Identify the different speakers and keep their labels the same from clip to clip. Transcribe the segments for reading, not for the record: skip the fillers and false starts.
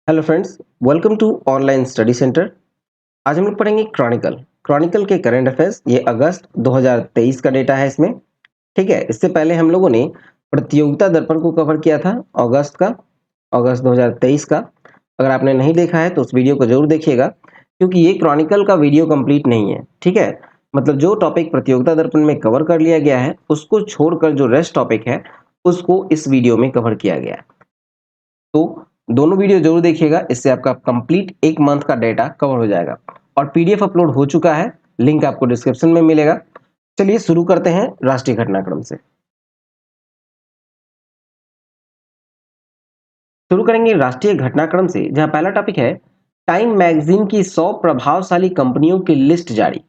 Speaker 1: Hello friends, welcome to online study centre. आज हम लोग पढ़ेंगे क्रॉनिकल। क्रॉनिकल के करंट अफेयर्स। ये अगस्त 2023 का डेटा है इसमें। ठीक है, इससे पहले हम लोगों ने प्रतियोगिता दर्पण को कवर किया था अगस्त 2023 का। अगर आपने नहीं देखा है तो उस वीडियो को जरूर देखिएगा, क्योंकि ये क्रॉनिकल का वीडियो कंप्लीट नहीं है। ठीक है, मतलब जो टॉपिक प्रतियोगिता दर्पण में कवर कर लिया गया है उसको छोड़कर जो रेस्ट टॉपिक है उसको इस वीडियो में कवर किया गया है। तो दोनों वीडियो जरूर देखिएगा, इससे आपका कंप्लीट एक मंथ का डेटा कवर हो जाएगा। और पीडीएफ अपलोड हो चुका है, लिंक आपको डिस्क्रिप्शन में मिलेगा। चलिए शुरू करते हैं राष्ट्रीय घटनाक्रम से। शुरू करेंगे राष्ट्रीय घटनाक्रम से, जहां पहला टॉपिक है टाइम मैगजीन की 100 प्रभावशाली कंपनियों की लिस्ट जारी।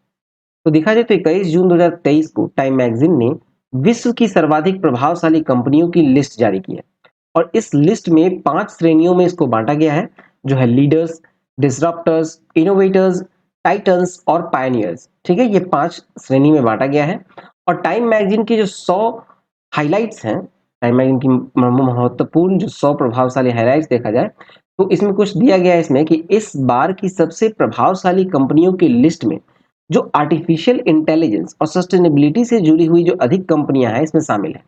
Speaker 1: तो देखा जाए तो 21 जून 2023 को टाइम मैगजीन ने विश्व की सर्वाधिक प्रभावशाली कंपनियों की लिस्ट जारी की है। और इस लिस्ट में 5 श्रेणियों में इसको बांटा गया है, जो है लीडर्स, डिसरप्टर्स, इनोवेटर्स, टाइटन्स और पायनियर्स। ठीक है, ये 5 श्रेणी में बांटा गया है। और टाइम मैगजीन की जो 100 हाइलाइट्स हैं, टाइम मैगजीन की महत्वपूर्ण जो 100 प्रभावशाली हाइलाइट्स देखा जाए तो इसमें कुछ दिया गया है इसमें कि इस बार की सबसे प्रभावशाली कंपनियों की लिस्ट में जो आर्टिफिशियल इंटेलिजेंस और सस्टेनेबिलिटी से जुड़ी हुई जो अधिक कंपनियां हैं इसमें शामिल है।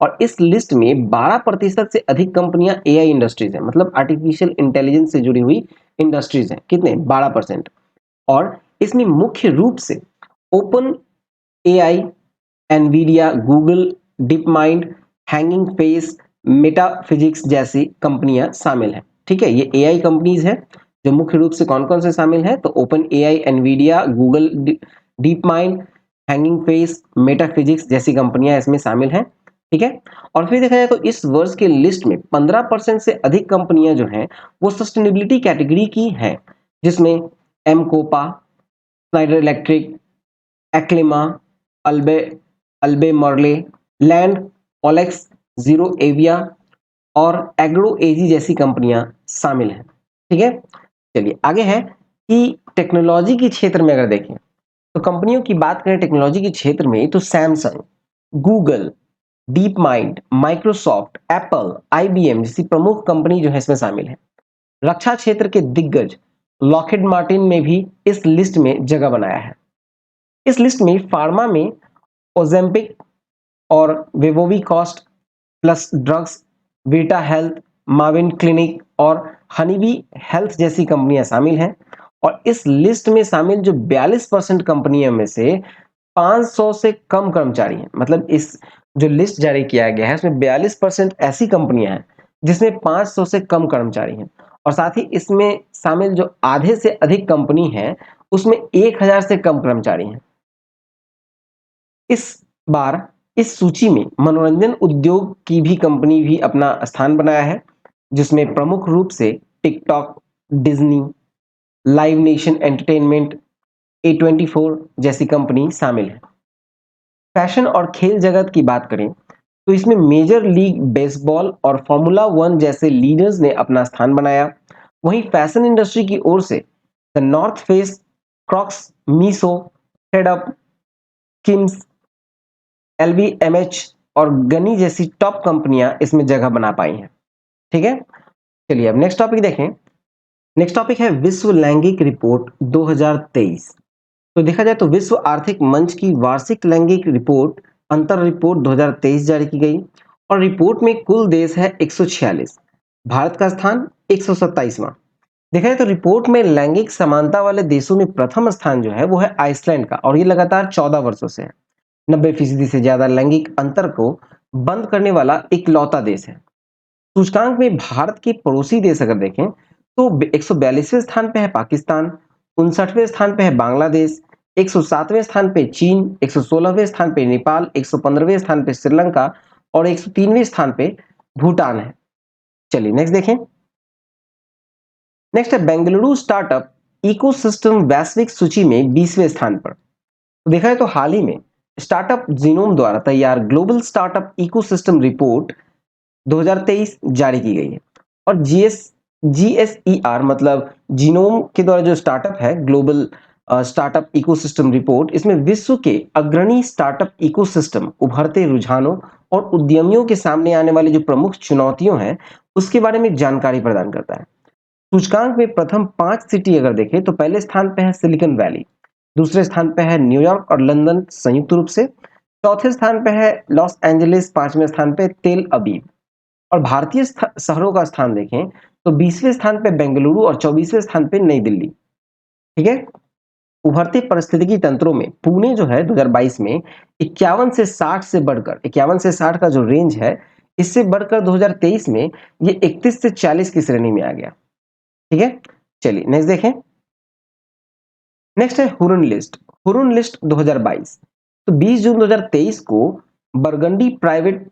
Speaker 1: और इस लिस्ट में 12% से अधिक कंपनियां एआई इंडस्ट्रीज हैं, मतलब आर्टिफिशियल इंटेलिजेंस से जुड़ी हुई इंडस्ट्रीज हैं। कितने? 12%। और इसमें मुख्य रूप से open AI, Nvidia, Google, deep mind, hanging face, metaphysics जैसी कंपनियां शामिल हैं। ठीक है, ये एआई कंपनीज हैं। जो मुख्य रूप से कौन कौन से शामिल हैं तो open AI, Nvidia, Google, deep mind, hanging face, metaphysics जैसी कंपनियां इसमें शामिल हैं। ठीक है, और फिर देखा जाए तो इस वर्ष के लिस्ट में 15% से अधिक कंपनियां जो हैं वो सस्टेनेबिलिटी कैटेगरी की हैं, जिसमें M Kopa, Schneider Electric, Aclima, Albe Albemarle, Land, Olex, ZeroAvia और एग्रो एजी जैसी कंपनियां शामिल हैं। ठीक है, चलिए आगे है कि टेक्नोलॉजी के क्षेत्र में अगर देखें तो कंपनियों की बात करें टेक्नोलॉजी के क्षेत्र में तो Samsung, Google, deep mind, Microsoft, Apple, IBM जैसी प्रमुख कंपनी जो है इसमें शामिल है। रक्षा क्षेत्र के दिग्गज लॉकहीड मार्टिन में भी इस लिस्ट में जगह बनाया है। इस लिस्ट में फार्मा में ओजेम्पिक और Wegovy Cost Plus Drugs, Vita Health, Mavin Clinic और हनीबी हेल्थ जैसी कंपनियां शामिल हैं। और इस लिस्ट में शामिल जो 42% कंपनियों में से 500 से कम कर्मचारी हैं। मतलब इस जो लिस्ट जारी किया गया है उसमें 42% ऐसी कंपनियां हैं जिसमें 500 से कम कर्मचारी हैं। और साथ ही इसमें शामिल जो आधे से अधिक कंपनी है उसमें 1000 से कम कर्मचारी हैं। इस बार इस सूची में मनोरंजन उद्योग की भी कंपनी भी अपना स्थान बनाया है, जिसमें प्रमुख रूप से TikTok, Disney, live nation entertainment, A24 जैसी कंपनी शामिल है। फैशन और खेल जगत की बात करें तो इसमें मेजर लीग बेसबॉल और फॉर्मूला वन जैसे लीडर्स ने अपना स्थान बनाया। वहीं फैशन इंडस्ट्री की ओर से the North Face, Crocs, Meesho, FedUp, Kims, LVMH और गनी जैसी टॉप कंपनियां इसमें जगह बना पाई हैं। ठीक है, चलिए अब नेक्स्ट टॉपिक देखें। नेक्स्ट टॉपिक है विश्व लैंगिक रिपोर्ट 2023। तो देखा जाए तो विश्व आर्थिक मंच की वार्षिक लैंगिक रिपोर्ट अंतर रिपोर्ट 2023 जारी की गई। और रिपोर्ट में कुल देश है 146, भारत का स्थान 127वां। देखा जाए तो रिपोर्ट में लैंगिक समानता वाले देशों में प्रथम स्थान जो है वो है आइसलैंड का, और ये लगातार 14 वर्षों से है। 90% से ज्यादा लैंगिक अंतर को बंद करने वाला इकलौता देश है। सूचकांक में भारत के पड़ोसी देश अगर देखें तो 142वें स्थान पे है पाकिस्तान, 59वें स्थान पे है बांग्लादेश, 107वें स्थान पे चीन, 116वें स्थान पे नेपाल, 115वें स्थान पे श्रीलंका और 103वें स्थान पे भूटान है। चलिए नेक्स्ट देखें। नेक्स्ट है बेंगलुरु स्टार्टअप इकोसिस्टम वैश्विक सूची में 20वें स्थान पर। तो देखा है तो हाल ही में स्टार्टअप जीनोम द्वारा तैयार ग्लोबल स्टार्टअप इकोसिस्टम रिपोर्ट 2023 जारी की गई है। और जीएसईआर मतलब जीनोम के द्वारा जो स्टार्टअप है ग्लोबल स्टार्टअप इकोसिस्टम रिपोर्ट, इसमें विश्व के अग्रणी स्टार्टअप इकोसिस्टम, उभरते रुझानों और उद्यमियों के सामने आने वाली जो प्रमुख चुनौतियों हैं उसके बारे में जानकारी प्रदान करता है। सूचकांक में प्रथम 5 सिटी अगर देखें तो पहले स्थान पे है सिलिकॉन वैली, दूसरे स्थान पे है न्यूयॉर्क और लंदन संयुक्त रूप से, चौथे स्थान पे है लॉस एंजलिस, पांचवें स्थान पे तेल अबीब। और भारतीय शहरों का स्थान देखें तो 20वें स्थान पे बेंगलुरु और 24वें स्थान पे नई दिल्ली। ठीक है। उभरते पारिस्थितिकी तंत्रों में पुणे जो है 2022 में 51 से 60 का जो रेंज है, इससे बढ़कर 2023 में ये 31 से 40 की श्रेणी में आ गया। ठीक है। चलिए नेक्स्ट देखें। नेक्स्ट है हुरुन लिस्ट। Hurun list 2022। तो 20 जून 2023 को बरगंडी प्राइवेट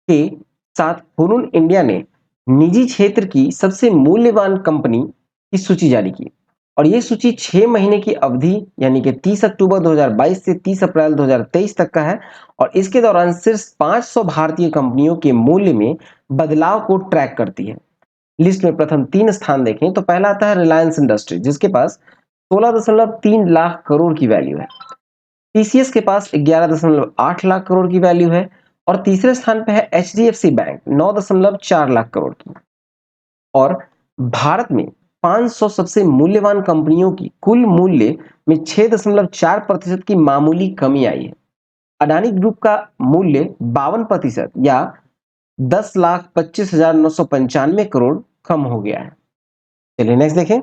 Speaker 1: के साथ हुरुन इंडिया ने निजी क्षेत्र की सबसे मूल्यवान कंपनी की सूची जारी की और ये सूची 6 महीने की अवधि यानी कि 30 अक्टूबर 2022 से 30 अप्रैल 2023 तक का है और इसके दौरान सिर्फ 500 भारतीय कंपनियों के मूल्य में बदलाव को ट्रैक करती है। लिस्ट में प्रथम 3 स्थान देखें तो पहला आता है रिलायंस इंडस्ट्री, जिसके पास 16.3 लाख करोड़ की वैल्यू है। टीसीएस के पास 11.8 लाख करोड़ की वैल्यू है और तीसरे स्थान पे है एचडीएफसी बैंक 9.4 लाख करोड़ की। और भारत में 500 सबसे मूल्यवान कंपनियों की कुल मूल्य में 6.4% की मामूली कमी आई है। अडानी ग्रुप का मूल्य 52% या 10,25,995 करोड़ कम हो गया है। चलिए नेक्स्ट देखें।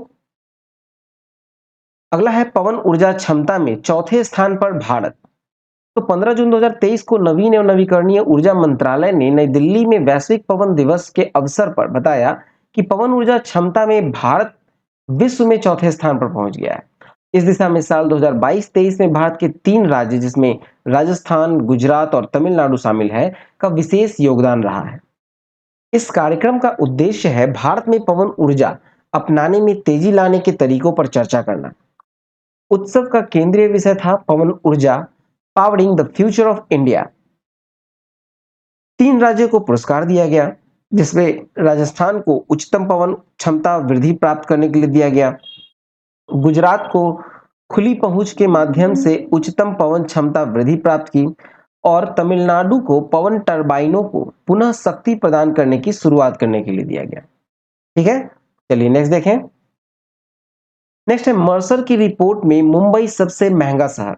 Speaker 1: अगला है पवन ऊर्जा क्षमता में चौथे स्थान पर भारत। तो 15 जून 2023 को नवीन एवं नवीकरणीय ऊर्जा मंत्रालय ने नई दिल्ली में वैश्विक पवन दिवस के अवसर पर बताया कि पवन ऊर्जा क्षमता में भारत विश्व में चौथे स्थान पर पहुंच गया है। इस दिशा में साल 2022-23 में भारत के 3 राज्य जिसमें राजस्थान, गुजरात और तमिलनाडु शामिल है का विशेष योगदान रहा है। इस कार्यक्रम का उद्देश्य है भारत में पवन ऊर्जा अपनाने में तेजी लाने के तरीकों पर चर्चा करना। उत्सव का केंद्रीय विषय था पवन ऊर्जा powering the future of India. 3 राज्यों को पुरस्कार दिया गया जिसमें राजस्थान को उच्चतम पवन क्षमता वृद्धि प्राप्त करने के लिए दिया गया, गुजरात को खुली पहुंच के माध्यम से उच्चतम पवन क्षमता वृद्धि प्राप्त की और तमिलनाडु को पवन टरबाइनों को पुनः शक्ति प्रदान करने की शुरुआत करने के लिए दिया गया। ठीक है। चलिए नेक्स्ट देखें। नेक्स्ट है मर्सर की रिपोर्ट में मुंबई सबसे महंगा शहर।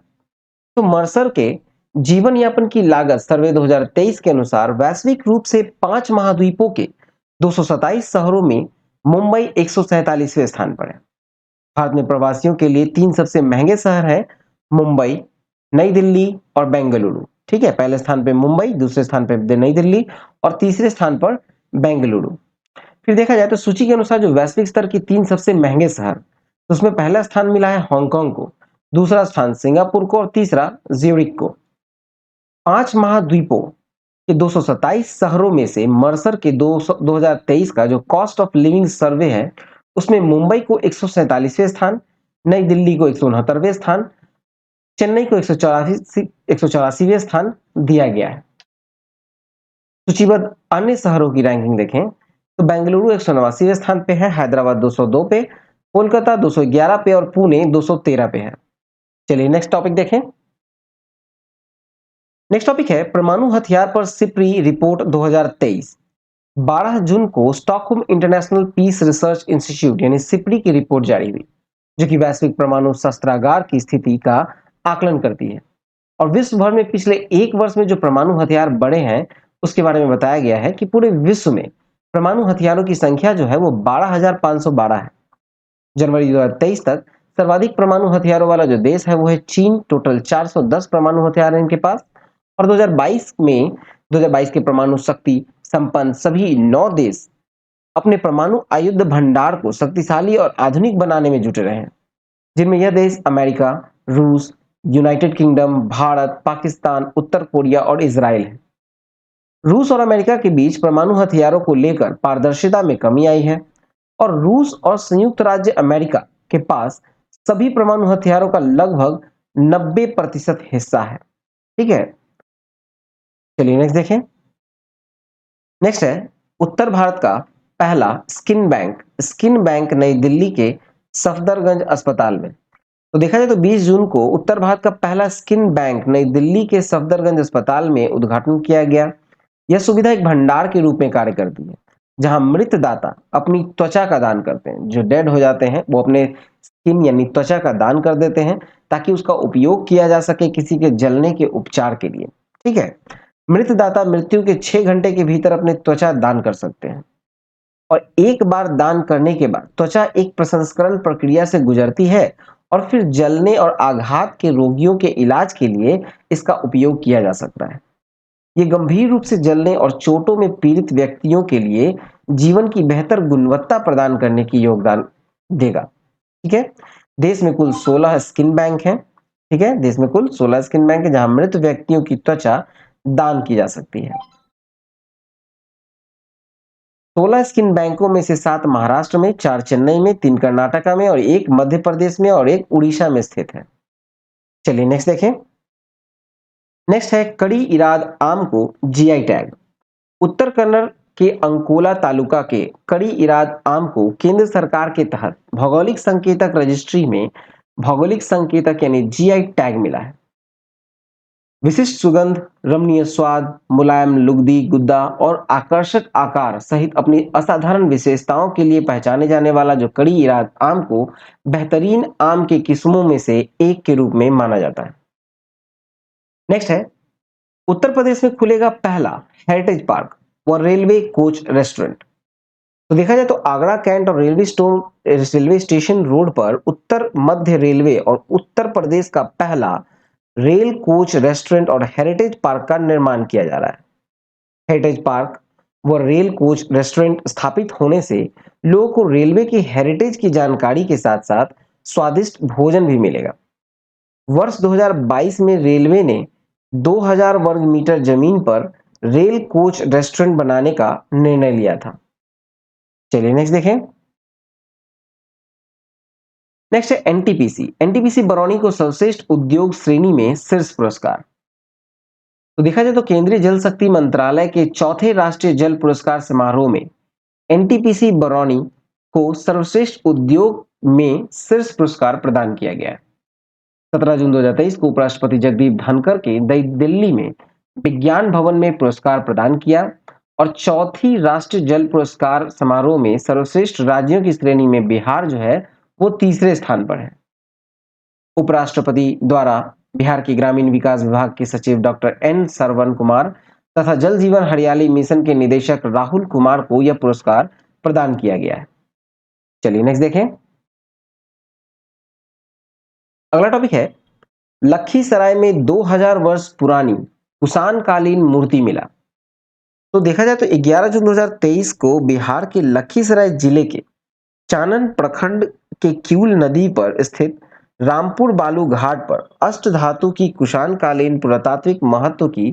Speaker 1: तो मर्सर के जीवन यापन की लागत सर्वे 2023 के अनुसार वैश्विक रूप से 5 महाद्वीपों के 227 शहरों में मुंबई 147वें स्थान पर है। भारत में प्रवासियों के लिए 3 सबसे महंगे शहर हैं मुंबई, नई दिल्ली और बेंगलुरु। ठीक है। पहले स्थान पे मुंबई, दूसरे स्थान पे नई दिल्ली और तीसरे स्थान पर बेंगलुरु। फिर देखा जाए तो सूची के अनुसार जो वैश्विक स्तर की 3 सबसे महंगे शहर, तो उसमें पहला स्थान मिला है हांगकांग को, दूसरा स्थान सिंगापुर को और तीसरा ज्यूरिख को। 5 महाद्वीपों के 227 शहरों में से मर्सर के 2023 का जो कॉस्ट ऑफ लिविंग सर्वे है उसमें मुंबई को 147वें स्थान, नई दिल्ली को 169वें स्थान, चेन्नई को 184वें स्थान दिया गया है। सूचीबद्ध अन्य शहरों की रैंकिंग देखें तो बेंगलुरु 189वें स्थान पे है, हैदराबाद 202 पे, कोलकाता 211 पे और पुणे 213 पे है। चलिए नेक्स्ट टॉपिक देखें। नेक्स्ट टॉपिक है परमाणु हथियार पर सिप्री रिपोर्ट 2023। 12 जून को Stockholm International Peace Research Institute यानी सिप्री की रिपोर्ट जारी हुई जो कि वैश्विक परमाणु शस्त्रागार की स्थिति का आकलन करती है और विश्व भर में पिछले 1 वर्ष में जो परमाणु हथियार बढ़े हैं उसके बारे में बताया गया है कि पूरे विश्व में परमाणु हथियारों की संख्या जो है वो 12,512 है। जनवरी 2023 तक सर्वाधिक परमाणु हथियारों वाला जो देश है वो है चीन, टोटल 410 परमाणु हथियार है इनके पास। और 2022 के परमाणु शक्ति संपन्न सभी 9 देश अपने परमाणु आयुध भंडार को शक्तिशाली और आधुनिक बनाने में जुटे रहे हैं, जिनमें यह देश अमेरिका, रूस, यूनाइटेड किंगडम, भारत, पाकिस्तान, उत्तर कोरिया और इजराइल है। रूस और अमेरिका के बीच परमाणु हथियारों को लेकर पारदर्शिता में कमी आई है और रूस और संयुक्त राज्य अमेरिका के पास सभी परमाणु हथियारों का लगभग 90% हिस्सा है। ठीक है। चलिए नेक्स्ट देखें। नेक्स्ट है उत्तर भारत का पहला स्किन बैंक नई दिल्ली के सफदरगंज अस्पताल में। तो देखा जाए तो 20 जून को उत्तर भारत का पहला स्किन बैंक नई दिल्ली के सफदरगंज अस्पताल में उद्घाटन किया गया। यह सुविधा एक भंडार के रूप में कार्य करती है जहां मृत दाता अपनी त्वचा का दान करते हैं। जो डेड हो जाते हैं वो अपने स्किन यानी त्वचा का दान कर देते हैं ताकि उसका उपयोग किया जा सके किसी के जलने के उपचार के लिए। ठीक है। मृत दाता मृत्यु के 6 घंटे के भीतर अपने त्वचा दान कर सकते हैं और एक बार दान करने के बाद त्वचा एक प्रसंस्करण प्रक्रिया से गुजरती है और फिर जलने और आघात के रोगियों के इलाज के लिए इसका उपयोग किया जा सकता है। ये गंभीर रूप से जलने और चोटों में पीड़ित व्यक्तियों के लिए जीवन की बेहतर गुणवत्ता प्रदान करने की योगदान देगा। ठीक है। देश में कुल 16 स्किन बैंक हैं। ठीक है। देश में कुल 16 स्किन बैंक है जहां मृत व्यक्तियों की त्वचा दान की जा सकती है। 16 स्किन बैंकों में से 7 महाराष्ट्र में, 4 चेन्नई में, 3 कर्नाटका में और 1 मध्य प्रदेश में और 1 उड़ीसा में स्थित है। चलिए नेक्स्ट देखें। नेक्स्ट है कड़ी इराद आम को जीआई टैग। उत्तर कन्नड़ के अंकोला तालुका के कड़ी इराद आम को केंद्र सरकार के तहत भौगोलिक संकेतक रजिस्ट्री में भौगोलिक संकेतक यानी जीआई टैग मिला है। विशिष्ट सुगंध, रमणीय स्वाद, मुलायम लुगदी गुद्दा और आकर्षक आकार सहित अपनी असाधारण विशेषताओं के लिए पहचाने जाने वाला जो कड़ी इराद आम को बेहतरीन आम के किस्मों में से एक के रूप में माना जाता है। नेक्स्ट है उत्तर प्रदेश में खुलेगा पहला हेरिटेज पार्क व रेलवे कोच रेस्टोरेंट। तो देखा जाए तो आगरा कैंट और रेलवे स्टेशन रोड पर उत्तर मध्य रेलवे और उत्तर प्रदेश का पहला रेल कोच रेस्टोरेंट और हेरिटेज पार्क का निर्माण किया जा रहा है। हेरिटेज पार्क व रेल कोच रेस्टोरेंट स्थापित होने से लोगों को रेलवे की हेरिटेज की जानकारी के साथ साथ स्वादिष्ट भोजन भी मिलेगा। वर्ष 2022 में रेलवे ने 2000 वर्ग मीटर जमीन पर रेल कोच रेस्टोरेंट बनाने का निर्णय लिया था। चलिए नेक्स्ट देखें। नेक्स्ट है एनटीपीसी। एनटीपीसी बरौनी को सर्वश्रेष्ठ उद्योग श्रेणी में शीर्ष पुरस्कार। तो देखा जाए तो केंद्रीय जल शक्ति मंत्रालय के चौथे राष्ट्रीय जल पुरस्कार समारोह में एनटीपीसी बरौनी को सर्वश्रेष्ठ उद्योग में शीर्ष पुरस्कार प्रदान किया गया है। 17 जून 2023 को उपराष्ट्रपति जगदीप धनखड़ के नई दिल्ली में विज्ञान भवन में पुरस्कार प्रदान किया और चौथी राष्ट्रीय जल पुरस्कार समारोह में सर्वश्रेष्ठ राज्यों की श्रेणी में बिहार जो है वो तीसरे स्थान पर है। उपराष्ट्रपति द्वारा बिहार के ग्रामीण विकास विभाग के सचिव डॉक्टर एन सरवण कुमार तथा जल जीवन हरियाली मिशन के निदेशक राहुल कुमार को यह पुरस्कार प्रदान किया गया है। चलिए नेक्स्ट देखें। अगला टॉपिक है लखीसराय में 2000 वर्ष पुरानी कुषाण कालीन मूर्ति मिला। तो देखा जाए तो 11 जून 2023 को बिहार के लखीसराय जिले के चानन प्रखंड के क्यूल नदी पर स्थित रामपुर बालू घाट पर अष्टधातु की कुषाण कालीन पुरातात्विक महत्व की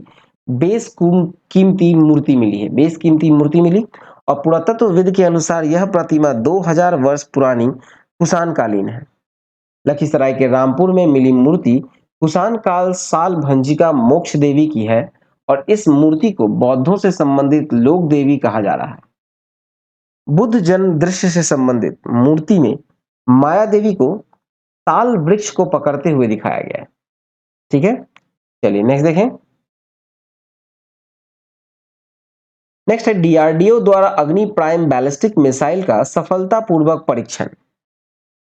Speaker 1: कीमती मूर्ति मिली है। कीमती मूर्ति मिली और पुरातत्वविद के अनुसार यह प्रतिमा 2000 वर्ष पुरानी कुषाण कालीन है। लखीसराय के रामपुर में मिली मूर्ति कुषाण काल साल भंजिका मोक्ष देवी की है और इस मूर्ति को बौद्धों से संबंधित लोक देवी कहा जा रहा है। बुद्ध जन्म दृश्य से संबंधित मूर्ति में माया देवी को ताल वृक्ष को पकड़ते हुए दिखाया गया है। ठीक है। चलिए नेक्स्ट देखें। नेक्स्ट है डीआरडीओ द्वारा अग्नि प्राइम बैलिस्टिक मिसाइल का सफलतापूर्वक परीक्षण।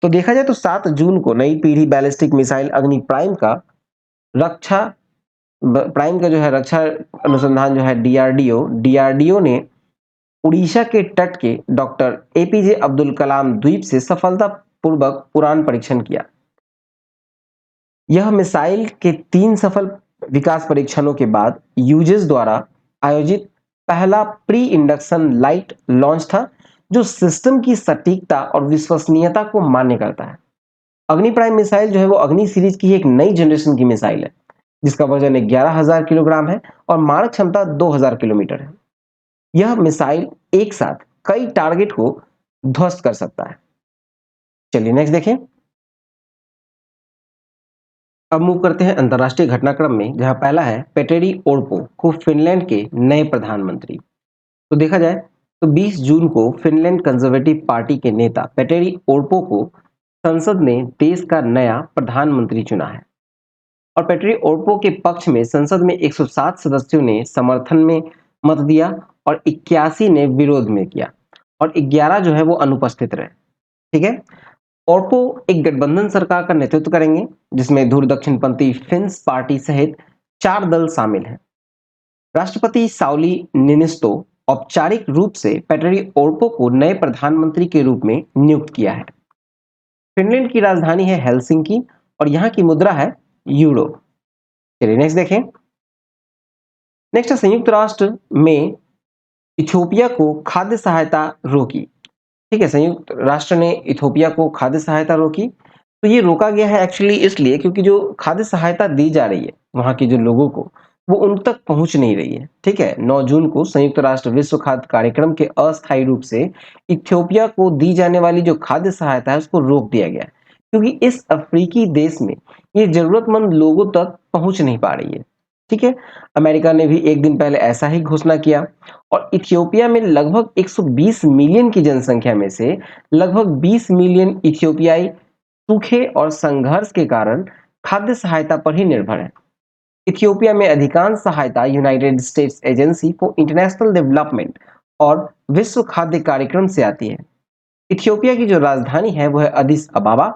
Speaker 1: तो देखा जाए तो 7 जून को नई पीढ़ी बैलिस्टिक मिसाइल अग्नि प्राइम का जो है रक्षा अनुसंधान जो है डीआरडीओ ने उड़ीसा के तट के डॉक्टर एपीजे अब्दुल कलाम द्वीप से सफलतापूर्वक उड़ान परीक्षण किया। यह मिसाइल के 3 सफल विकास परीक्षणों के बाद यूजेस द्वारा आयोजित पहला प्री इंडक्शन लाइट लॉन्च था जो सिस्टम की सटीकता और विश्वसनीयता को मान्य करता है। अग्नि प्राइम मिसाइल जो है वो अग्नि सीरीज की एक नई जनरेशन की मिसाइल है जिसका वजन 11,000 किलोग्राम है और मारक क्षमता 2000 किलोमीटर है। यह मिसाइल एक साथ कई टारगेट को ध्वस्त कर सकता है। चलिए नेक्स्ट देखें। अब मूव करते हैं अंतरराष्ट्रीय घटनाक्रम में जहां पहला है पेटेरी ओर्पो को फिनलैंड के नए प्रधानमंत्री। तो देखा जाए तो 20 जून को फिनलैंड कंजर्वेटिव पार्टी के नेता पेटेरी ओर्पो को संसद ने देश का नया प्रधानमंत्री चुना है और पेटेरी ओर्पो के पक्ष में संसद में 107 सदस्यों ने समर्थन में मत दिया और 81 ने विरोध में किया और 11 जो है वो अनुपस्थित रहे। ठीक है। ओर्पो एक गठबंधन सरकार का नेतृत्व करेंगे जिसमें दूर दक्षिणपंथी फिन्स पार्टी सहित 4 दल शामिल हैं। राष्ट्रपति साउली निनिस्तो औपचारिक रूप से पेटरी ओर्पो को नए प्रधानमंत्री के रूप में नियुक्त किया है। फिनलैंड की राजधानी है हेलसिंकी और यहाँ की मुद्रा है यूरो। चलिए नेक्स्ट देखें। नेक्स्ट संयुक्त राष्ट्र में इथियोपिया को खाद्य सहायता रोकी। ठीक है, संयुक्त राष्ट्र ने इथियोपिया को खाद्य सहायता रोकी। तो ये रोका गया है एक्चुअली इसलिए क्योंकि जो खाद्य सहायता दी जा रही है वहां के जो लोगों को, वो उन तक पहुंच नहीं रही है। ठीक है, 9 जून को संयुक्त राष्ट्र विश्व खाद्य कार्यक्रम के अस्थायी रूप से इथियोपिया को दी जाने वाली जो खाद्य सहायता है उसको रोक दिया गया क्योंकि इस अफ्रीकी देश में ये जरूरतमंद लोगों तक पहुंच नहीं पा रही है। ठीक है, अमेरिका ने भी एक दिन पहले ऐसा ही घोषणा किया और इथियोपिया में लगभग 120 मिलियन की जनसंख्या में से लगभग 20 मिलियन इथियोपियाई सूखे और संघर्ष के कारण खाद्य सहायता पर ही निर्भर है। इथियोपिया में अधिकांश सहायता United states agency for international development और विश्व खाद्य कार्यक्रम से आती है। इथियोपिया की जो राजधानी है वो है अदिस अबाबा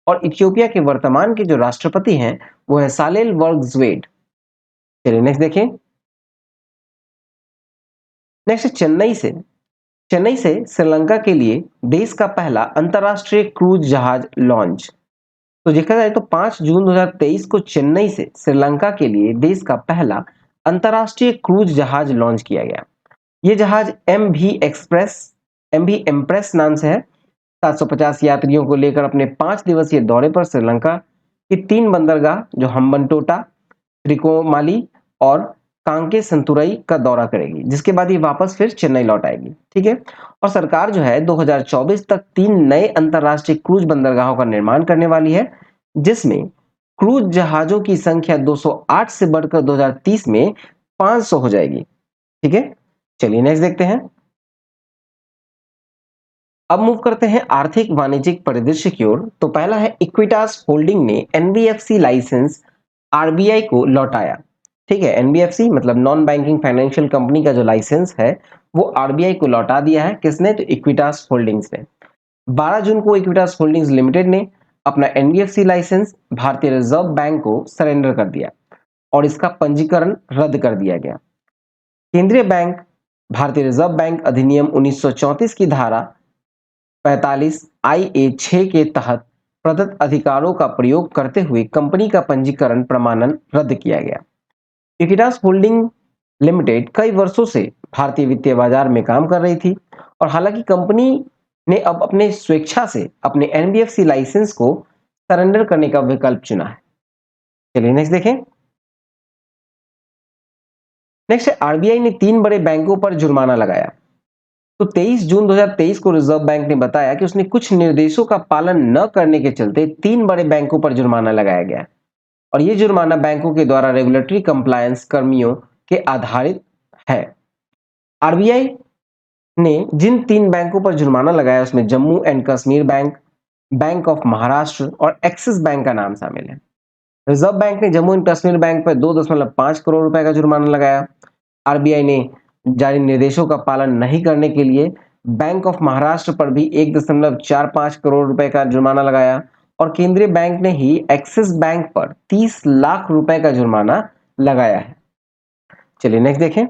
Speaker 1: और इथियोपिया के वर्तमान के जो राष्ट्रपति हैं वो है सालेल वर्ग ज़्वेड। चलिए नेक्स्ट देखें। नेक्स्ट चेन्नई से श्रीलंका के लिए देश का पहला अंतर्राष्ट्रीय क्रूज जहाज लॉन्च। तो देखा जाए तो 5 जून 2023 को चेन्नई से श्रीलंका के लिए देश का पहला अंतर्राष्ट्रीय क्रूज जहाज लॉन्च किया गया। ये जहाज एम वी एम्प्रेस नाम से है। 750 यात्रियों को लेकर अपने 5 दिवसीय दौरे पर श्रीलंका की 3 बंदरगाह जो हम्बनटोटा, त्रिकोमाली और कांके संतुरई का दौरा करेगी, जिसके बाद ये वापस फिर चेन्नई लौट आएगी। ठीक है, और सरकार जो है 2024 तक 3 नए अंतरराष्ट्रीय क्रूज बंदरगाहों का निर्माण करने वाली है, जिसमें क्रूज जहाजों की संख्या 208 से बढ़कर 2030 में 500 हो जाएगी। ठीक है, चलिए नेक्स्ट देखते हैं। अब मूव करते हैं आर्थिक वाणिज्यिक परिदृश्य की ओर। तो पहला है इक्विटास होल्डिंग ने एनबीएफसी लाइसेंस आरबीआई को लौटाया। ठीक है, एनबीएफसी मतलब नॉन बैंकिंग फाइनेंशियल कंपनी का जो लाइसेंस है वो आरबीआई को लौटा दिया है। किसने? तो इक्विटास होल्डिंग्स ने। 12 जून को इक्विटास होल्डिंग्स लिमिटेड ने अपना एनबीएफसी लाइसेंस भारतीय रिजर्व बैंक को सरेंडर कर दिया और इसका पंजीकरण रद्द कर दिया गया। केंद्रीय बैंक भारतीय रिजर्व बैंक अधिनियम 1934 की धारा 45 IA 6 के तहत प्रदत्त अधिकारों का प्रयोग करते हुए कंपनी का पंजीकरण प्रमाणन रद्द किया गया। इक्विटास होल्डिंग लिमिटेड कई वर्षों से भारतीय वित्तीय बाजार में काम कर रही थी और हालांकि कंपनी ने अब अपने स्वेच्छा से अपने एनबीएफसी लाइसेंस को सरेंडर करने का विकल्प चुना है। चलिए नेक्स्ट देखें। नेक्स्ट आरबीआई ने 3 बड़े बैंकों पर जुर्माना लगाया। तो 23 जून 2023 को रिजर्व बैंक ने बताया कि उसने कुछ निर्देशों का पालन न करने के चलते 3 बड़े बैंकों पर जुर्माना लगाया गया और यह जुर्माना बैंकों के द्वारा रेगुलेटरी कंप्लायंस कर्मियों के आधारित है। आरबीआई ने जिन 3 बैंकों पर जुर्माना लगाया उसमें Jammu and Kashmir bank, bank of Maharashtra और एक्सिस बैंक का नाम शामिल है। रिजर्व बैंक ने जम्मू एंड कश्मीर बैंक पर 2.5 करोड़ रुपए का जुर्माना लगाया। आरबीआई ने जारी निर्देशों का पालन नहीं करने के लिए बैंक ऑफ महाराष्ट्र पर भी 1.45 करोड़ रुपए का जुर्माना लगाया और केंद्रीय बैंक ने ही एक्सिस बैंक पर 30 लाख रुपए का जुर्माना लगाया है। चलिए नेक्स्ट देखें।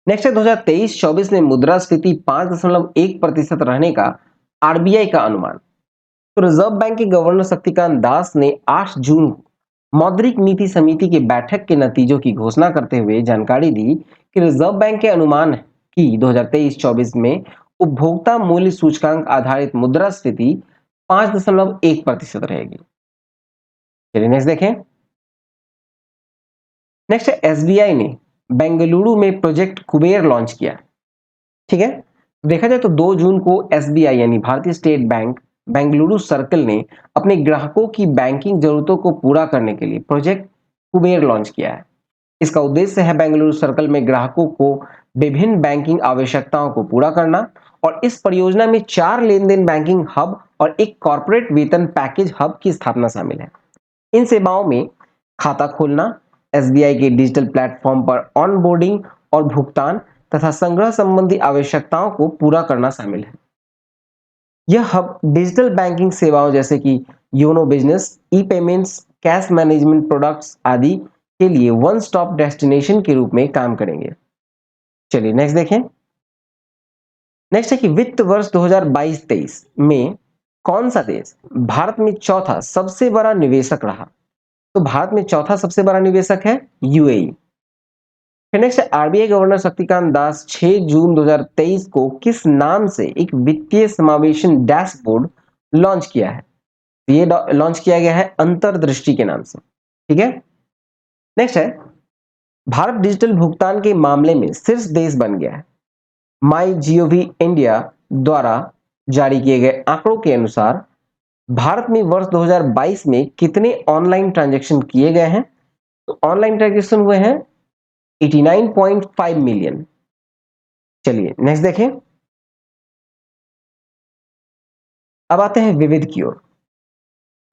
Speaker 1: नेक्स्ट है 2023-24 में मुद्रास्फीति 5.1% रहने का आरबीआई का अनुमान। तो रिजर्व बैंक के गवर्नर शक्तिकांत दास ने 8 जून मौद्रिक नीति समिति की बैठक के नतीजों की घोषणा करते हुए जानकारी दी कि रिजर्व बैंक के अनुमान है कि 2023-24 में उपभोक्ता मूल्य सूचकांक आधारित मुद्रास्फीति 5.1% रहेगी। चलिए नेक्स्ट देखें। नेक्स्ट है एसबीआई ने बेंगलुरु में प्रोजेक्ट कुबेर लॉन्च किया। ठीक है, देखा जाए तो 2 जून को एसबीआई यानी भारतीय स्टेट बैंक बेंगलुरु सर्कल ने अपने ग्राहकों की बैंकिंग जरूरतों को पूरा करने के लिए प्रोजेक्ट कुबेर लॉन्च किया है। इसका उद्देश्य है बेंगलुरु सर्कल में ग्राहकों को विभिन्न बैंकिंग आवश्यकताओं को पूरा करना और इस परियोजना में 4 लेन-देन बैंकिंग हब और एक कॉर्पोरेट वेतन पैकेज हब की स्थापना शामिल है। इन सेवाओं में खाता खोलना, एसबीआई के डिजिटल प्लेटफॉर्म पर ऑनबोर्डिंग और भुगतान तथा संग्रह संबंधी आवश्यकताओं को पूरा करना शामिल है। यह हब डिजिटल बैंकिंग सेवाओं जैसे कि योनो बिजनेस, ई पेमेंट्स, कैश मैनेजमेंट प्रोडक्ट्स आदि के लिए वन स्टॉप डेस्टिनेशन के रूप में काम करेंगे। चलिए नेक्स्ट देखें। नेक्स्ट है कि वित्त वर्ष 2022-23 में कौन सा देश भारत में चौथा सबसे बड़ा निवेशक रहा? तो भारत में चौथा सबसे बड़ा निवेशक है यूएई। फिर नेक्स्ट है आरबीआई गवर्नर शक्तिकांत दास 6 जून 2023 को किस नाम से एक वित्तीय समावेशन डैशबोर्ड लॉन्च किया है? ये लॉन्च किया गया है अंतर्दृष्टि के नाम से। ठीक है। नेक्स्ट है भारत डिजिटल भुगतान के मामले में शीर्ष देश बन गया है। माई जीओवी इंडिया द्वारा जारी किए गए आंकड़ों के अनुसार भारत में वर्ष 2022 में कितने ऑनलाइन ट्रांजैक्शन किए गए हैं? तो ऑनलाइन ट्रांजैक्शन हुए हैं 89.5 मिलियन। चलिए नेक्स्ट देखें। अब आते हैं विविध की ओर।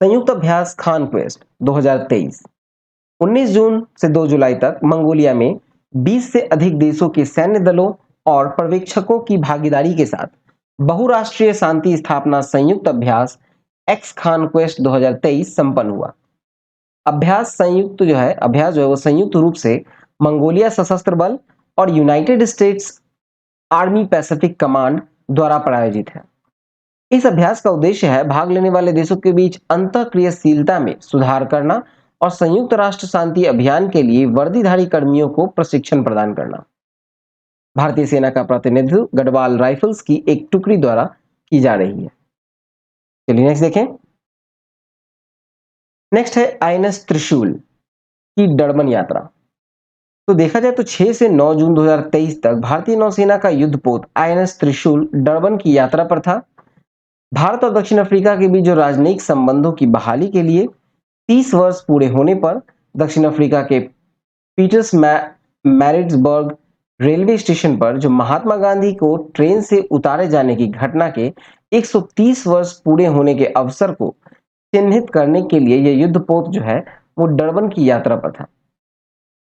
Speaker 1: संयुक्त अभ्यास खान क्वेस्ट 2023 19 जून से 2 जुलाई तक मंगोलिया में 20 से अधिक देशों के सैन्य दलों और पर्यवेक्षकों की भागीदारी के साथ बहुराष्ट्रीय शांति स्थापना संयुक्त अभ्यास एक्स खान क्वेस्ट 2023 संपन्न हुआ। अभ्यास जो है वो संयुक्त रूप से मंगोलिया सशस्त्र बल और United states army Pacific command द्वारा प्रायोजित है। इस अभ्यास का उद्देश्य है भाग लेने वाले देशों के बीच अंतःक्रियाशीलता में सुधार करना और संयुक्त राष्ट्र शांति अभियान के लिए वर्दीधारी कर्मियों को प्रशिक्षण प्रदान करना। भारतीय सेना का प्रतिनिधित्व गढ़वाल राइफल्स की एक टुकड़ी द्वारा की जा रही है। चलिए नेक्स्ट देखें। नेक्स्ट है आईएनएस त्रिशूल की डरबन यात्रा। तो देखा जाए तो 6 से 9 जून 2023 तक भारतीय नौसेना का युद्धपोत आईएनएस त्रिशूल डरबन की यात्रा पर था। भारत और दक्षिण अफ्रीका के बीच जो राजनयिक संबंधों की बहाली के लिए 30 वर्ष पूरे होने पर दक्षिण अफ्रीका के पीटर्स मैरिट्सबर्ग रेलवे स्टेशन पर जो महात्मा गांधी को ट्रेन से उतारे जाने की घटना के 130 वर्ष पूरे होने के अवसर को चिन्हित करने के लिए यह युद्धपोत जो है वो डरबन की यात्रा पर था।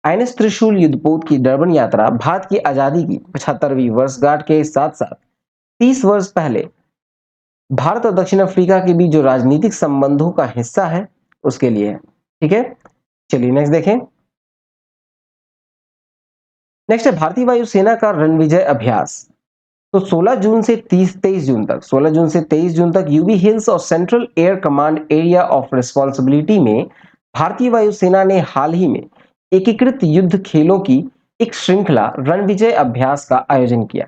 Speaker 1: आईएनएस त्रिशूल युद्धपोत की डरबन यात्रा भारत की आजादी की 75वीं वर्षगांठ के साथ साथ 30 वर्ष पहले भारत और दक्षिण अफ्रीका के बीच जो राजनीतिक संबंधों का हिस्सा है उसके लिए है। ठीक है। चलिए नेक्स्ट देखें। नेक्स्ट है भारतीय वायुसेना का रणविजय अभ्यास। तो 16 जून से 23 जून तक यूबी हिल्स और central air command area of responsibility में भारतीय वायुसेना ने हाल ही में एकीकृत युद्ध खेलों की एक श्रृंखला रणविजय अभ्यास का आयोजन किया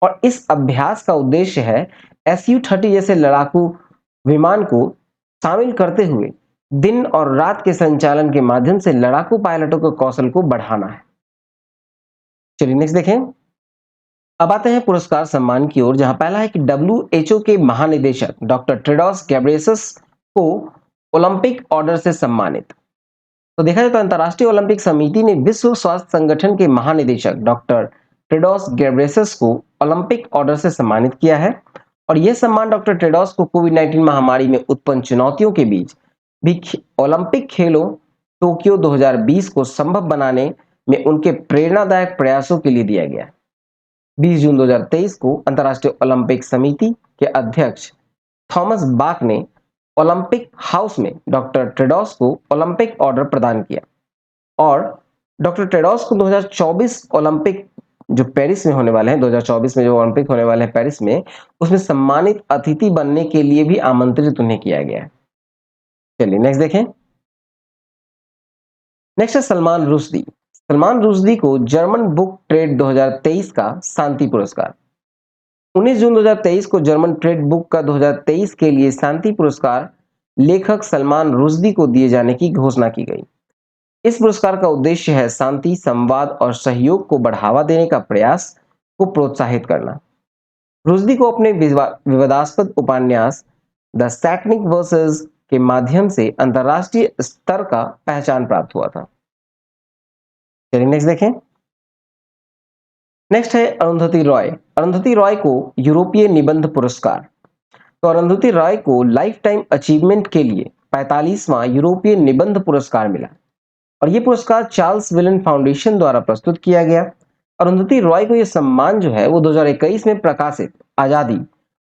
Speaker 1: और इस अभ्यास का उद्देश्य है SU-30 जैसे लड़ाकू विमान को शामिल करते हुए दिन और रात के संचालन के माध्यम से लड़ाकू पायलटों के कौशल को बढ़ाना है। चलिए नेक्स्ट देखें। अब आते हैं पुरस्कार सम्मान की ओर, जहां पहला है कि WHO के महानिदेशक डॉक्टर टेड्रोस घेब्रेयेसस को ओलंपिक ऑर्डर से सम्मानित। तो देखा जाए तो अंतर्राष्ट्रीय ओलंपिक समिति ने विश्व स्वास्थ्य संगठन के महानिदेशक डॉक्टर टेड्रोस घेब्रेयेसस को ओलंपिक ऑर्डर से सम्मानित किया है और यह सम्मान डॉक्टर टेड्रोस को कोविड-19 महामारी में उत्पन्न चुनौतियों के बीच भी ओलंपिक खेलों टोक्यो 2020 को संभव बनाने में उनके प्रेरणादायक प्रयासों के लिए दिया गया है। 20 जून 2023 को अंतर्राष्ट्रीय ओलंपिक समिति के अध्यक्ष थॉमस बाक ने ओलंपिक हाउस में डॉक्टर टेड्रोस को ओलंपिक ऑर्डर प्रदान किया और डॉक्टर टेड्रोस को 2024 ओलंपिक जो पेरिस में होने वाले हैं, 2024 में जो ओलंपिक होने वाले हैं पेरिस में, उसमें सम्मानित अतिथि बनने के लिए भी आमंत्रित उन्हें किया गया है। चलिए नेक्स्ट देखें। नेक्स्ट है सलमान रुश्दी। सलमान रुश्दी को जर्मन बुक ट्रेड 2023 का शांति पुरस्कार। 19 जून 2023 को जर्मन ट्रेड बुक का 2023 के लिए शांति पुरस्कार लेखक सलमान रुश्दी को दिए जाने की घोषणा की गई। इस पुरस्कार का उद्देश्य है शांति, संवाद और सहयोग को बढ़ावा देने का प्रयास को प्रोत्साहित करना। रुश्दी को अपने विवादास्पद उपन्यास द सैटनिक वर्सेस के माध्यम से अंतरराष्ट्रीय स्तर का पहचान प्राप्त हुआ था। चलिए नेक्स्ट देखें। नेक्स्ट है अरुंधति रॉय। अरुंधति रॉय को यूरोपीय निबंध पुरस्कार। तो अरुंधति रॉय को लाइफ टाइम अचीवमेंट के लिए 45वां यूरोपीय निबंध पुरस्कार मिला और यह पुरस्कार चार्ल्स विलन फाउंडेशन द्वारा प्रस्तुत किया गया। अरुंधति रॉय को यह सम्मान जो है वो 2021 में प्रकाशित आजादी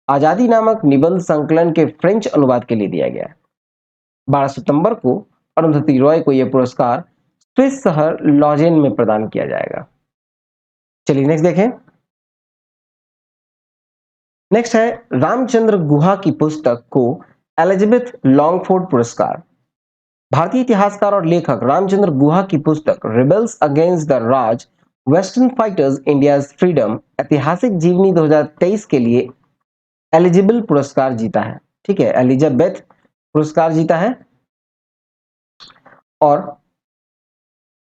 Speaker 1: आजादी नामक निबंध संकलन के फ्रेंच अनुवाद के लिए दिया गया है। 12 सितंबर को अरुंधति रॉय को यह पुरस्कार स्विस शहर लॉजेन में प्रदान किया जाएगा। चलिए नेक्स्ट देखें। नेक्स्ट है रामचंद्र गुहा की पुस्तक को एलिजाबेथ लॉन्गफोर्ड पुरस्कार। भारतीय इतिहासकार और लेखक रामचंद्र गुहा की पुस्तक rebels against the Raj western fighters India freedom ऐतिहासिक जीवनी 2023 के लिए एलिजिबल पुरस्कार जीता है। ठीक है, एलिजाबेथ पुरस्कार जीता है। और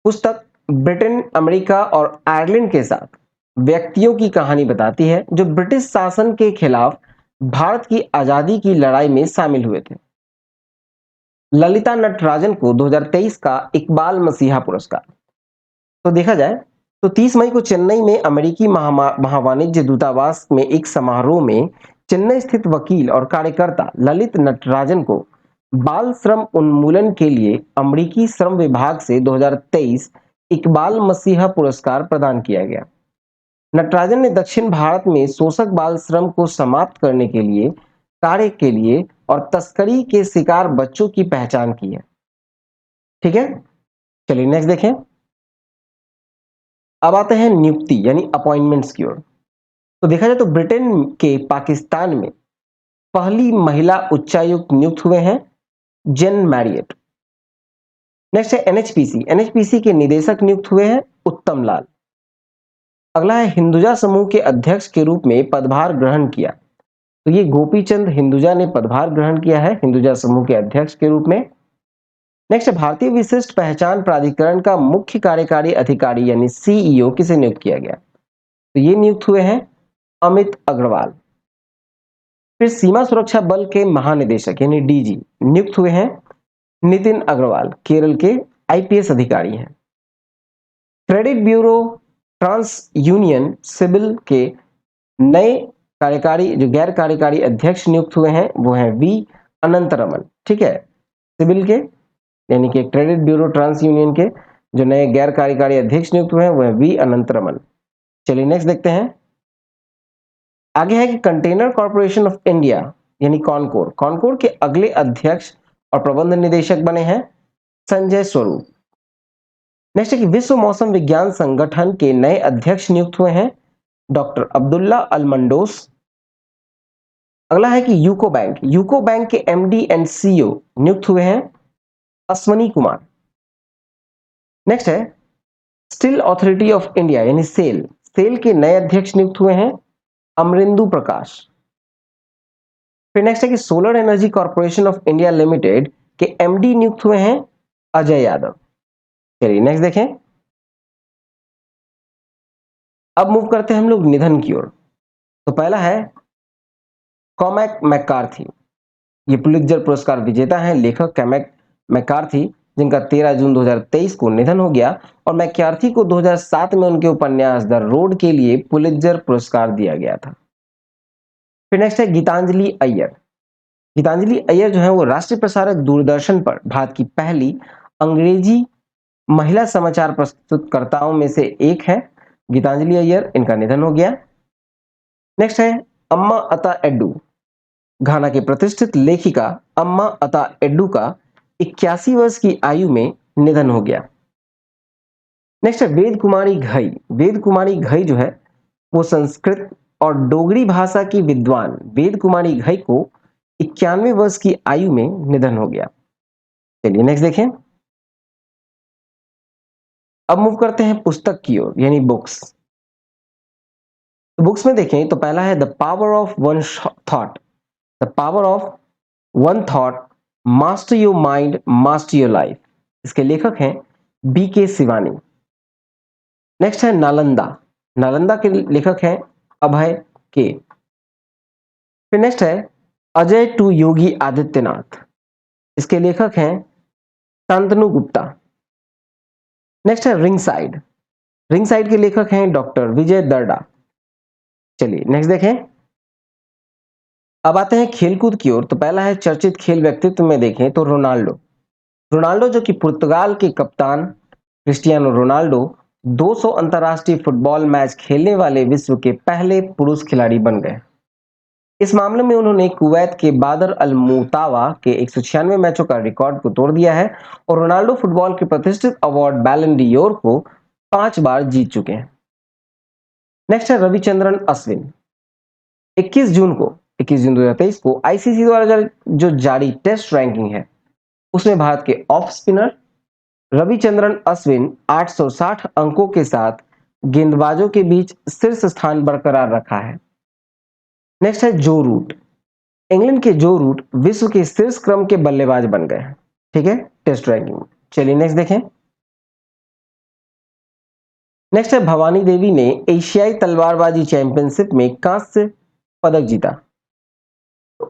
Speaker 1: पुस्तक ब्रिटेन, अमेरिका और आयरलैंड के साथ व्यक्तियों की कहानी बताती है जो ब्रिटिश शासन के खिलाफ भारत की आजादी की लड़ाई में शामिल हुए थे। ललिता नटराजन को 2023 का इकबाल मसीहा पुरस्कार। तो देखा जाए तो 30 मई को चेन्नई में अमेरिकी महावाणिज्य दूतावास में एक समारोह में चेन्नई स्थित वकील और कार्यकर्ता ललित नटराजन को बाल श्रम उन्मूलन के लिए अमेरिकी श्रम विभाग से 2023 इकबाल मसीहा पुरस्कार प्रदान किया गया। नटराजन ने दक्षिण भारत में शोषक बाल श्रम को समाप्त करने के लिए कार्य के लिए और तस्करी के शिकार बच्चों की पहचान की है। ठीक है, चलिए नेक्स्ट देखें। अब आते हैं नियुक्ति यानी अपॉइंटमेंट्स की ओर। तो देखा जाए तो ब्रिटेन के पाकिस्तान में पहली महिला उच्चायुक्त नियुक्त हुए हैं जेन मैरियट। नेक्स्ट है एनएचपीसी। एनएचपीसी के निदेशक नियुक्त हुए हैं उत्तम लाल। अगला है हिंदुजा समूह के अध्यक्ष के रूप में पदभार ग्रहण किया। तो ये गोपीचंद हिंदुजा ने पदभार ग्रहण किया है हिंदुजा समूह के अध्यक्ष के रूप में। नेक्स्ट भारतीय विशिष्ट पहचान प्राधिकरण का मुख्य कार्यकारी अधिकारी यानी सीईओ किसे नियुक्त किया गया? तो ये नियुक्त हुए हैं अमित अग्रवाल। फिर सीमा सुरक्षा बल के महानिदेशक यानी डीजी नियुक्त हुए हैं नितिन अग्रवाल, केरल के आईपीएस अधिकारी हैं। Credit bureau TransUnion CIBIL के नए कार्यकारी जो गैर कार्यकारी अध्यक्ष नियुक्त हुए हैं वो हैं वी अनंत रमन। ठीक है, सिविल के यानी कि क्रेडिट ब्यूरो ट्रांस यूनियन के जो नए गैर कार्यकारी अध्यक्ष नियुक्त हुए हैं वो है वी अनंत रमन। चलिए नेक्स्ट देखते हैं। आगे है कि कंटेनर कॉर्पोरेशन ऑफ इंडिया यानी कॉनकोर, कॉनकोर के अगले अध्यक्ष और प्रबंध निदेशक बने हैं संजय स्वरूप। नेक्स्ट है कि विश्व मौसम विज्ञान संगठन के नए अध्यक्ष नियुक्त हुए हैं डॉक्टर अब्दुल्ला अल मंडोस। अगला है कि यूको बैंक के एमडी एंड सीईओ नियुक्त हुए हैं अश्वनी कुमार। नेक्स्ट है स्टील अथॉरिटी ऑफ इंडिया यानी सेल के नए अध्यक्ष नियुक्त हुए हैं अमरिंदु प्रकाश। फिर नेक्स्ट है कि solar energy corporation of India limited के एमडी नियुक्त हुए हैं अजय यादव। चलिए नेक्स्ट देखें। अब मूव करते हैं हम लोग निधन की ओर। तो पहला है कॉमैक मैकार्थी। ये पुलित्जर पुरस्कार विजेता हैं लेखक कॉमैक मैकार्थी, जिनका 13 जून 2023 को निधन हो गया। और मैकार्थी को 2007 में उनके उपन्यास द रोड के लिए पुलित्जर पुरस्कार दिया गया था। फिर नेक्स्ट है गीतांजलि अय्यर। गीतांजलि अय्यर जो है वो राष्ट्रीय प्रसारक दूरदर्शन पर भारत की पहली अंग्रेजी महिला समाचार प्रस्तुतकर्ताओं में से एक है गीतांजलि अय्यर, इनका निधन हो गया। नेक्स्ट है अम्मा अता एड्डू। घाना की प्रतिष्ठित लेखिका अम्मा अता एड्डू का 81 वर्ष की आयु में निधन हो गया। नेक्स्ट है वेद कुमारी घई। वेद कुमारी घई जो है वो संस्कृत और डोगरी भाषा की विद्वान वेद कुमारी घई को 91 वर्ष की आयु में निधन हो गया। चलिए नेक्स्ट देखें। अब मूव करते हैं पुस्तक की ओर यानी बुक्स। तो बुक्स में देखें तो पहला है the power of one thought. The power of one thought, master your mind, master your life. इसके लेखक हैं बीके शिवानी। नेक्स्ट है नालंदा। नालंदा के लेखक हैं अभय के। फिर नेक्स्ट है अजय टू योगी आदित्यनाथ। इसके लेखक हैं शांतनु गुप्ता। नेक्स्ट है रिंग साइड। रिंग साइड के लेखक हैं डॉक्टर विजय दर्डा। चलिए नेक्स्ट देखें। अब आते हैं खेलकूद की ओर। तो पहला है चर्चित खेल व्यक्तित्व में देखें तो रोनाल्डो। रोनाल्डो जो कि पुर्तगाल के कप्तान क्रिस्टियानो रोनाल्डो 200 अंतर्राष्ट्रीय फुटबॉल मैच खेलने वाले विश्व के पहले पुरुष खिलाड़ी बन गए। इस मामले में उन्होंने कुवैत के बादर अल मुतावा के 196 मैचों का रिकॉर्ड को तोड़ दिया है और रोनाल्डो फुटबॉल के प्रतिष्ठित अवार्ड बैलन डियोर को 5 बार जीत चुके हैं। नेक्स्ट है रविचंद्रन अश्विन। 21 जून 2023 को आईसीसी द्वारा जो जारी टेस्ट रैंकिंग है उसमें भारत के ऑफ स्पिनर रविचंद्रन अश्विन 860 अंकों के साथ गेंदबाजों के बीच शीर्ष स्थान बरकरार रखा है। नेक्स्ट है जो रूट। इंग्लैंड के जो रूट विश्व के शीर्ष क्रम के बल्लेबाज बन गए हैं, ठीक है, टेस्ट रैंकिंग में। चलिए नेक्स्ट देखें। नेक्स्ट है भवानी देवी ने एशियाई तलवारबाजी चैंपियनशिप में कांस्य पदक जीता।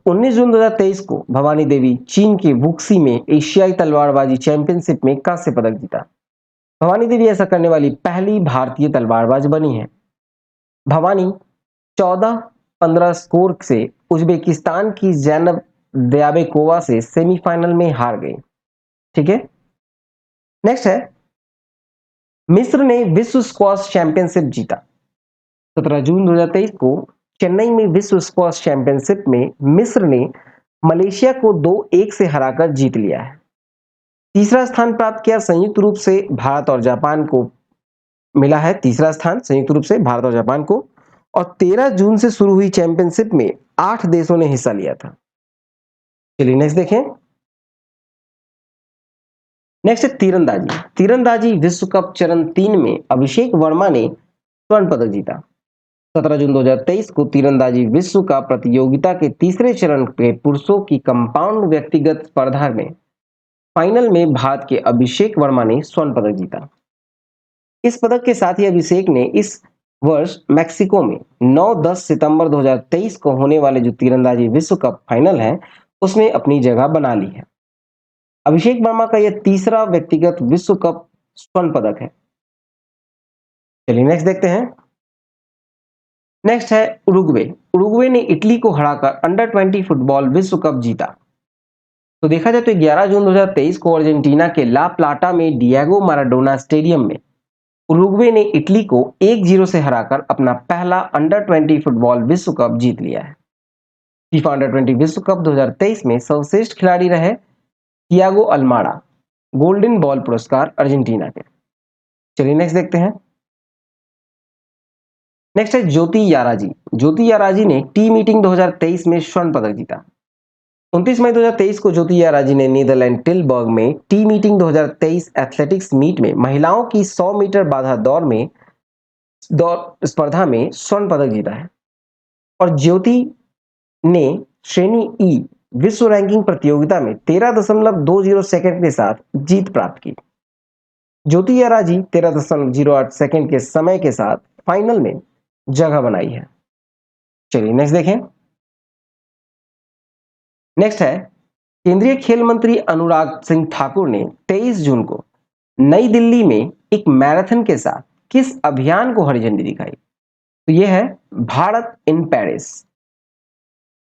Speaker 1: 19 जून 2023 को भवानी देवी चीन के वुक्सी में एशियाई तलवारबाजी चैंपियनशिप में कांस्य पदक जीता। भवानी देवी ऐसा करने वाली पहली भारतीय तलवारबाज बनी है। भवानी 14-15 स्कोर से उज्बेकिस्तान की जैनब दयाबेकोवा से सेमीफाइनल में हार गई, ठीक है। नेक्स्ट है मिस्र ने विश्व स्क्वॉश चैंपियनशिप जीता। 17 जून 2023 को चेन्नई में विश्व स्क्वॉश चैंपियनशिप में मिस्र ने मलेशिया को 2-1 से हराकर जीत लिया है। तीसरा स्थान प्राप्त किया संयुक्त रूप से भारत और जापान को मिला है। तीसरा स्थान संयुक्त रूप से भारत और जापान को, और 13 जून से शुरू हुई चैंपियनशिप में 8 देशों ने हिस्सा लिया था। चलिए नेक्स्ट देखें। नेक्स्ट है तीरंदाजी। तीरंदाजी विश्व कप चरण 3 में अभिषेक वर्मा ने स्वर्ण पदक जीता। 17 जून 2023 को तीरंदाजी विश्व का प्रतियोगिता के तीसरे चरण के पुरुषों की कंपाउंड व्यक्तिगत स्पर्धा में फाइनल में भारत के अभिषेक वर्मा ने स्वर्ण पदक जीता। इस पदक के साथ ही अभिषेक ने इस वर्ष मैक्सिको में 9-10 सितंबर 2023 को होने वाले जो तीरंदाजी विश्व कप फाइनल है उसमें अपनी जगह बना ली है। अभिषेक वर्मा का यह तीसरा व्यक्तिगत विश्व कप स्वर्ण पदक है। चलिए नेक्स्ट देखते हैं। नेक्स्ट है उरुग्वे। उरुग्वे ने इटली को हराकर अंडर 20 फुटबॉल विश्व कप जीता। तो देखा जाए तो 11 जून 2023 को अर्जेंटीना के ला प्लाटा में डिएगो माराडोना स्टेडियम में उरुग्वे ने इटली को 1-0 से हराकर अपना पहला अंडर 20 फुटबॉल विश्व कप जीत लिया है। फीफा अंडर 20 विश्व कप 2023 में सर्वश्रेष्ठ खिलाड़ी रहे थियागो अल्माडा, गोल्डन बॉल पुरस्कार अर्जेंटीना के। चलिए नेक्स्ट देखते हैं। नेक्स्ट है ज्योति याराजी। ज्योति याराजी ने टी मीटिंग 2023 में स्वर्ण पदक जीता। 29 मई 2023 को ज्योति याराजी ने नीदरलैंड टिलबर्ग में टी मीटिंग 2023 एथलेटिक्स मीट में महिलाओं की 100 मीटर बाधा दौड़ स्पर्धा में स्वर्ण पदक जीता है। और ज्योति ने श्रेणी ई विश्व रैंकिंग प्रतियोगिता में 13.20 सेकंड के साथ जीत प्राप्त की। ज्योति याराजी 13.08 सेकंड के समय के साथ फाइनल में जगह बनाई है। चलिए नेक्स्ट देखें। नेक्स्ट है केंद्रीय खेल मंत्री अनुराग सिंह ठाकुर ने 23 जून को नई दिल्ली में एक मैराथन के साथ किस अभियान को हरी झंडी दिखाई? तो यह है भारत इन पेरिस।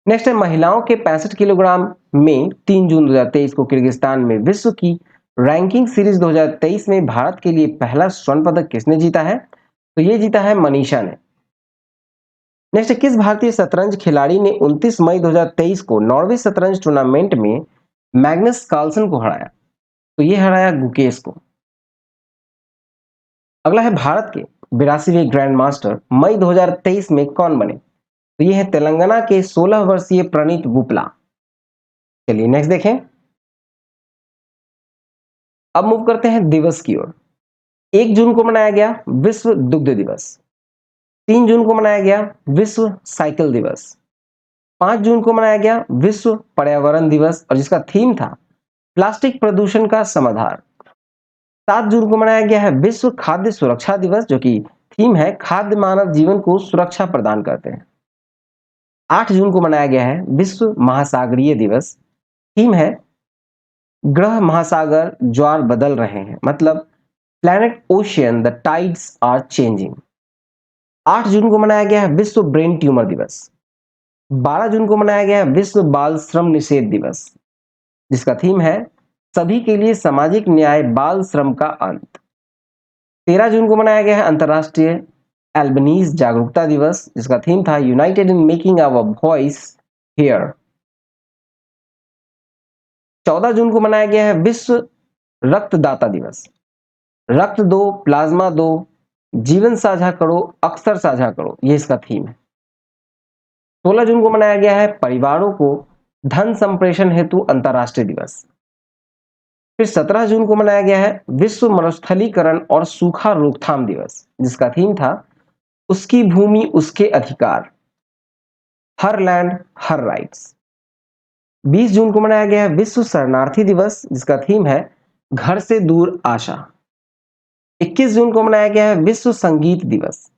Speaker 1: नेक्स्ट है महिलाओं के 65 किलोग्राम में 3 जून 2023 को किर्गिस्तान में विश्व की रैंकिंग सीरीज 2023 में भारत के लिए पहला स्वर्ण पदक किसने जीता है? तो यह जीता है मनीषा ने। नेक्स्ट, किस भारतीय शतरंज खिलाड़ी ने 29 मई 2023 को नॉर्वे शतरंज टूर्नामेंट में मैग्नस कार्लसन को हराया? तो यह हराया गुकेश को। अगला है भारत के 82वें ग्रैंड मास्टर मई 2023 में कौन बने? तो यह है तेलंगाना के 16 वर्षीय प्रणीत बुपला। चलिए नेक्स्ट देखें। अब मूव करते हैं दिवस की ओर। 1 जून को मनाया गया विश्व दुग्ध दिवस। 3 जून को मनाया गया विश्व साइकिल दिवस। 5 जून को मनाया गया विश्व पर्यावरण दिवस और जिसका थीम था प्लास्टिक प्रदूषण का समाधान। 7 जून को मनाया गया है विश्व खाद्य सुरक्षा दिवस, जो कि थीम है खाद्य मानव जीवन को सुरक्षा प्रदान करते हैं। 8 जून को मनाया गया है विश्व महासागरीय दिवस। थीम है ग्रह महासागर ज्वार बदल रहे हैं, मतलब planet ocean the tides are changing. 8 जून को मनाया गया है विश्व ब्रेन ट्यूमर दिवस। 12 जून को मनाया गया है विश्व बाल श्रम निषेध दिवस, जिसका थीम है सभी के लिए सामाजिक न्याय, बाल श्रम का अंत। 13 जून को मनाया गया है अंतर्राष्ट्रीय एल्बनीज जागरूकता दिवस, जिसका थीम था united in making our voice hear. 14 जून को मनाया गया है विश्व रक्तदाता दिवस। रक्त दो, प्लाज्मा दो, जीवन साझा करो, अक्सर साझा करो, ये इसका थीम है। 16 जून को मनाया गया है परिवारों को धन संप्रेषण हेतु अंतर्राष्ट्रीय दिवस। फिर 17 जून को मनाया गया है विश्व मरुस्थलीकरण और सूखा रोकथाम दिवस, जिसका थीम था उसकी भूमि उसके अधिकार, हर लैंड हर राइट्स। 20 जून को मनाया गया है विश्व शरणार्थी दिवस, जिसका थीम है घर से दूर आशा। 21 जून को मनाया गया है विश्व संगीत दिवस।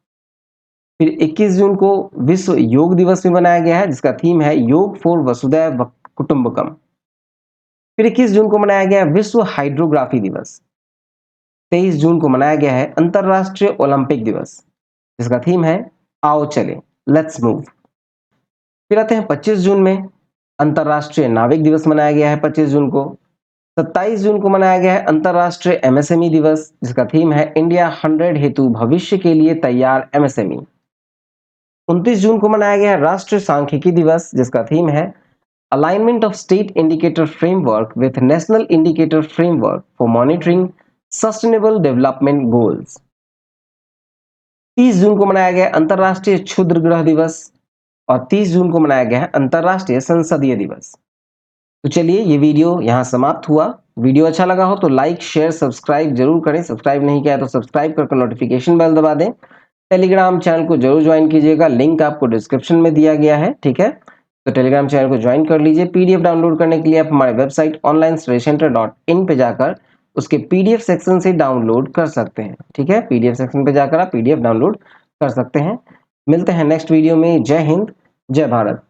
Speaker 1: फिर 21 जून को विश्व योग दिवस भी मनाया गया है, जिसका थीम है योग फॉर वसुधैव कुटुंबकम। फिर 21 जून को मनाया गया है विश्व हाइड्रोग्राफी दिवस। 23 जून को मनाया गया है अंतरराष्ट्रीय ओलंपिक दिवस, जिसका थीम है आओ चले, लेट्स मूव। फिर आते हैं 25 जून में, अंतरराष्ट्रीय नाविक दिवस मनाया गया है 25 जून को। 27 जून को मनाया गया है अंतरराष्ट्रीय एमएसएमई दिवस, जिसका थीम है इंडिया 100 हेतु भविष्य के लिए तैयार एमएसएमई। 29 जून को मनाया गया है राष्ट्रीय सांख्यिकी दिवस, जिसका थीम है alignment of state indicator framework with national indicator framework for monitoring sustainable development goals. 30 जून को मनाया गया अंतरराष्ट्रीय क्षुद्र ग्रह दिवस और 30 जून को मनाया गया है अंतरराष्ट्रीय संसदीय दिवस। तो चलिए ये वीडियो यहाँ समाप्त हुआ। वीडियो अच्छा लगा हो तो लाइक शेयर सब्सक्राइब जरूर करें, सब्सक्राइब नहीं किया तो सब्सक्राइब करके नोटिफिकेशन बेल दबा दें। टेलीग्राम चैनल को जरूर ज्वाइन कीजिएगा, लिंक आपको डिस्क्रिप्शन में दिया गया है, ठीक है। तो टेलीग्राम चैनल को ज्वाइन कर लीजिए। पीडीएफ डाउनलोड करने के लिए आप हमारे वेबसाइट onlinestudycenter.in पे जाकर उसके पीडीएफ सेक्शन से डाउनलोड कर सकते हैं, ठीक है। पीडीएफ सेक्शन पे जाकर आप पीडीएफ डाउनलोड कर सकते हैं। मिलते हैं नेक्स्ट वीडियो में। जय हिंद, जय भारत।